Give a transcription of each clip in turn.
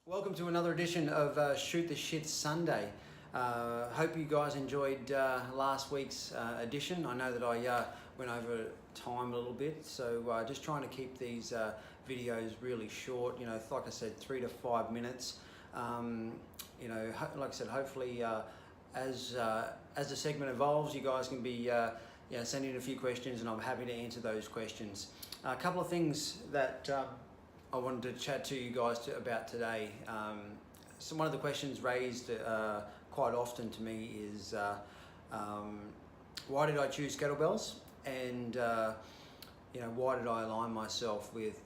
Welcome to another edition of Shoot the Shit Sunday. Hope you guys enjoyed last week's edition. I know that I went over time a little bit, so just trying to keep these videos really short. You know, like I said, 3 to 5 minutes. You know, like I said, hopefully as the segment evolves, you guys can be sending in a few questions, and I'm happy to answer those questions. A couple of things that I wanted to chat to you guys about today. So one of the questions raised quite often to me is why did I choose kettlebells, and why did I align myself with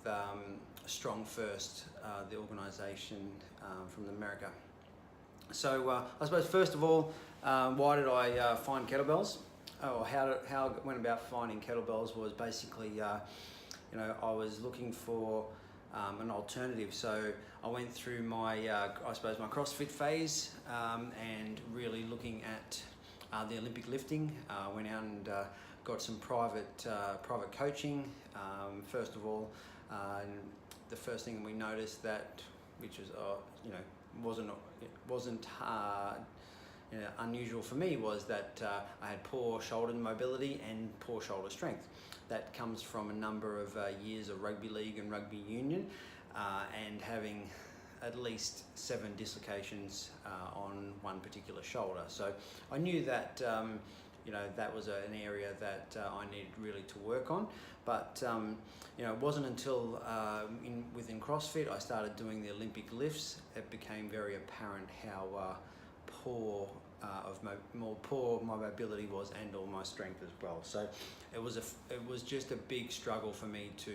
Strong First, the organisation from America. So I suppose first of all, why did I find kettlebells? How I went about finding kettlebells was basically I was looking for an alternative. So I went through my my CrossFit phase and really looking at the Olympic lifting. Went out and got some private coaching. First of all, the first thing we noticed which was wasn't unusual for me, was that I had poor shoulder mobility and poor shoulder strength. That comes from a number of years of rugby league and rugby union, and having at least 7 dislocations on one particular shoulder. So I knew that that was an area that I needed really to work on. But it wasn't until within CrossFit I started doing the Olympic lifts, it became very apparent how poor my mobility was, and all my strength as well. So it was just a big struggle for me to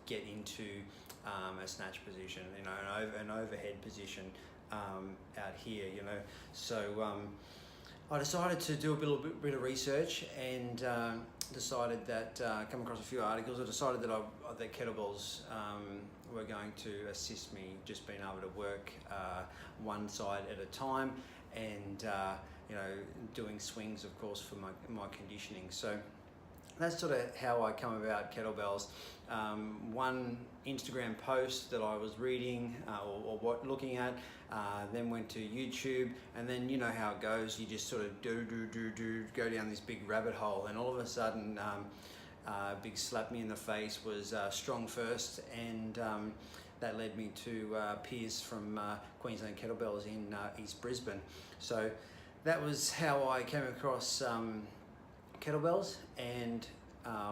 get into a snatch position, an overhead position out here, So I decided to do a bit of research, and decided that come across a few articles. I decided that kettlebells were going to assist me just being able to work one side at a time, and doing swings, of course, for my conditioning. So that's sort of how I come about kettlebells. One Instagram post that I was reading or looking at, then went to YouTube, and then you know how it goes. You just sort of go down this big rabbit hole, and all of a sudden, big slap me in the face was Strong First, and that led me to Piers from Queensland Kettlebells in East Brisbane. So that was how I came across kettlebells. And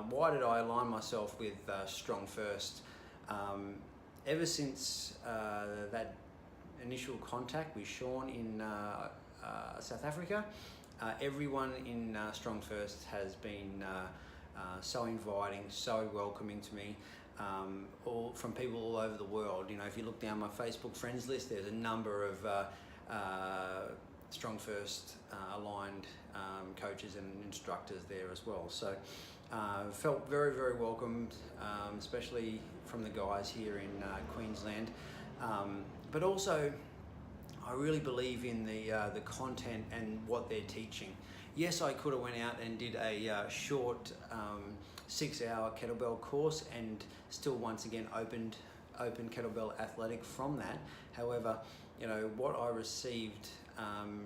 why did I align myself with Strong First? Ever since that initial contact with Sean in South Africa, everyone in Strong First has been so inviting, so welcoming to me, all from people all over the world. If you look down my Facebook friends list, there's a number of Strong First aligned coaches and instructors there as well. So felt very, very welcomed, especially from the guys here in Queensland. But also, I really believe in the content and what they're teaching. Yes, I could have went out and did a short 6-hour kettlebell course and still once again opened kettlebell athletic from that. However, what I received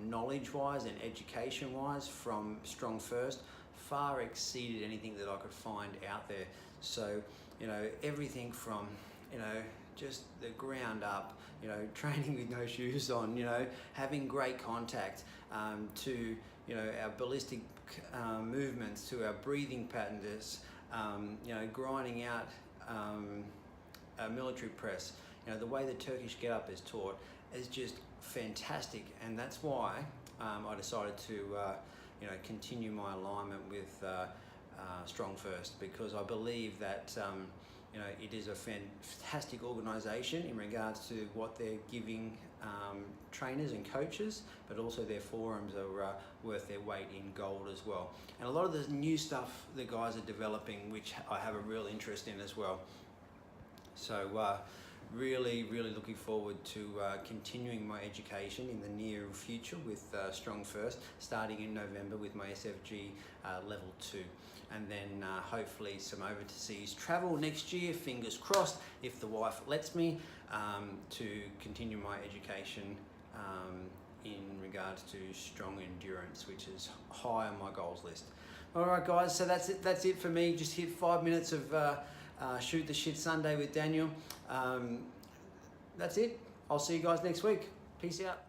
knowledge-wise and education-wise from Strong First far exceeded anything that I could find out there. So, everything from, just the ground up, training with no shoes on, having great contact, to, our ballistic movements, to our breathing patterns, grinding out a military press. The way the Turkish get-up is taught is just fantastic, and that's why I decided to continue my alignment with Strong First, because I believe that it is a fantastic organisation in regards to what they're giving trainers and coaches, but also their forums are worth their weight in gold as well. And a lot of the new stuff the guys are developing, which I have a real interest in as well. So really looking forward to continuing my education in the near future with Strong First, starting in November with my SFG level 2, and then hopefully some overseas travel next year, fingers crossed, if the wife lets me, to continue my education in regards to strong endurance, which is high on my goals list. All right, guys, so that's it for me. Just hit 5 minutes of Shoot the Shit Sunday with Daniel. That's it. I'll see you guys next week. Peace out.